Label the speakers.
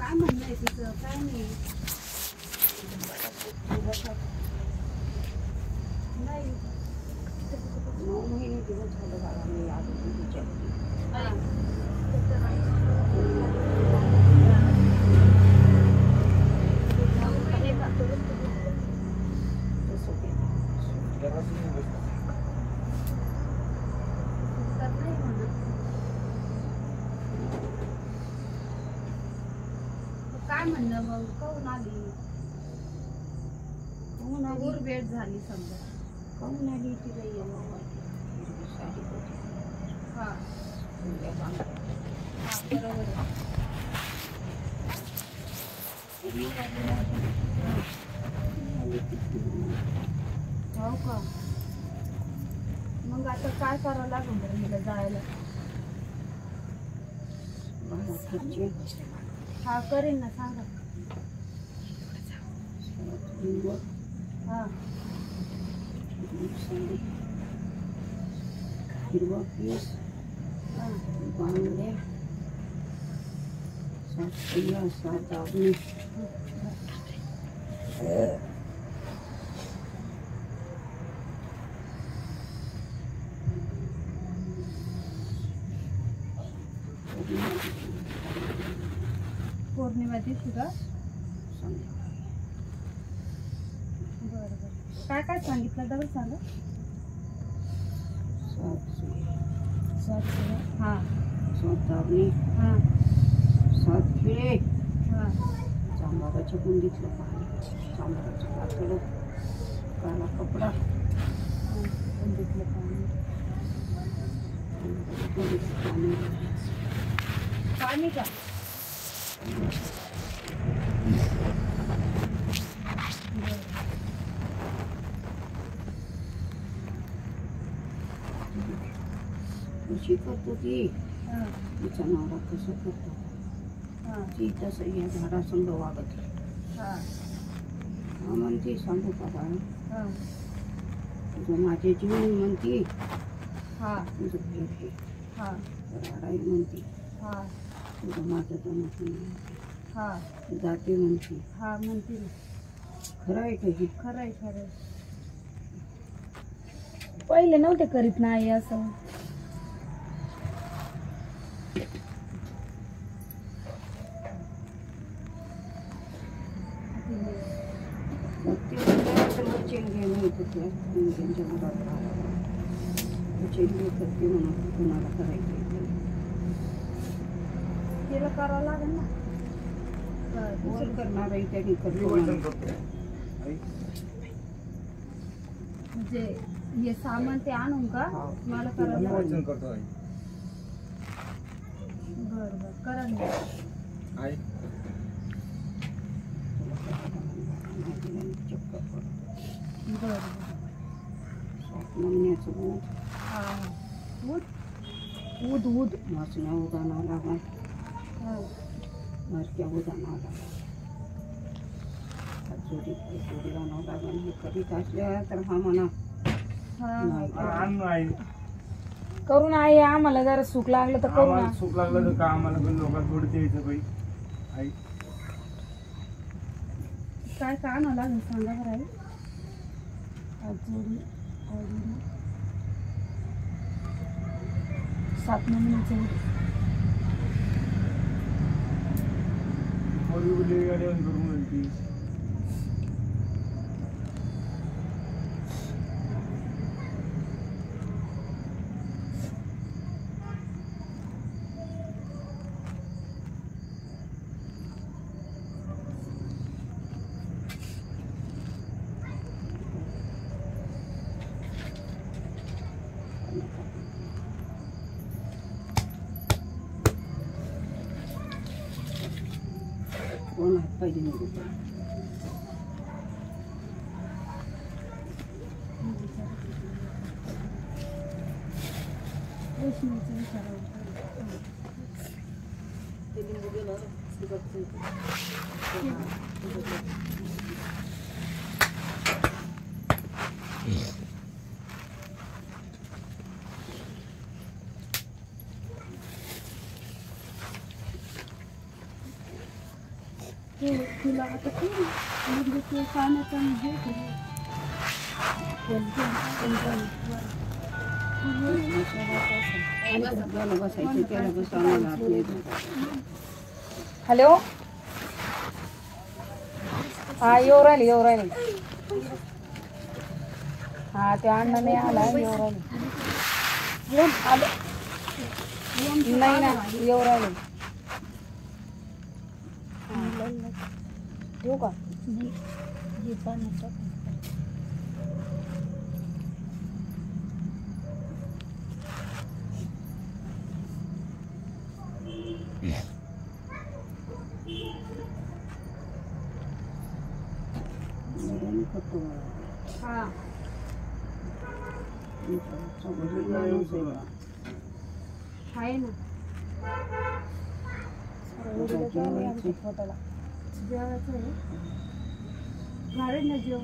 Speaker 1: काय म्हणणं आहे तिचं काय नाही नाही 9 महिने दिवस झालं बाळा मी आधी विचारते काय म्हणणं मग काहून आली पूर वेळ झाली समजा काहून आली तिला हा बरोबर हो का मग आता काय करावं लागेल बरं हिला जायला हा करेन ना सांगा हा हिरवा पीस बांगड्या 7 दाबणी पौर्णिमा दिवशी का बरं बरं काय काय सांगितलं डबल सांगा 7 हां 7 दाबणी हां 7 खिळे हां चांभाराच्या कुंडीतलं पाणी चांभाराचं पातळ काळा कपडा कुंडीतलं पाणी पाणी का कशी करतो ती तिचा नवरा कसं करतो ती तसं या झाडासंग वागत म्हणते सांगू का बाळा तुझं माझे जीवन म्हणते तुझं भेट राडाई म्हणते तुझं माझं तर जाते म्हणते म्हणते खरं आहे का हे खरं आहे खरं पहिले नव्हते करीत नाही असं करते म्हणून कुणाला करायचं तिला करावं लागेल ना करणार आहे त्यांनी करतो म्हणजे हे सामान ते आणून का मला करावं लागेल बरं बरं करा ना बरं मम्मीचं ऊद ऊद वाचण्या उदानावं लागेल मरक्या उदानावं लागेल जोडी आणावं लागेल हे करीत असल्या तर हा म्हणा करून आहे आम्हाला जरा सुख लागलं तर करू सुख लागलं तर का आम्हाला पण लोकांना थोडी द्यायचं बाई आई काय का आणावं लागेल सांगा बरं आई जोडी 7 महिन्याचं दोन हात पाहिजे तुला आता काय म्हणजे ते पाण्याचा
Speaker 2: हॅलो हा येऊ राहिले हा ते अण्णा नाही आला येऊ राहिले नाही ना येऊ राहिले ठेवू का
Speaker 1: आहे ना
Speaker 2: फोटोला
Speaker 1: जेवायचं आहे ना जेव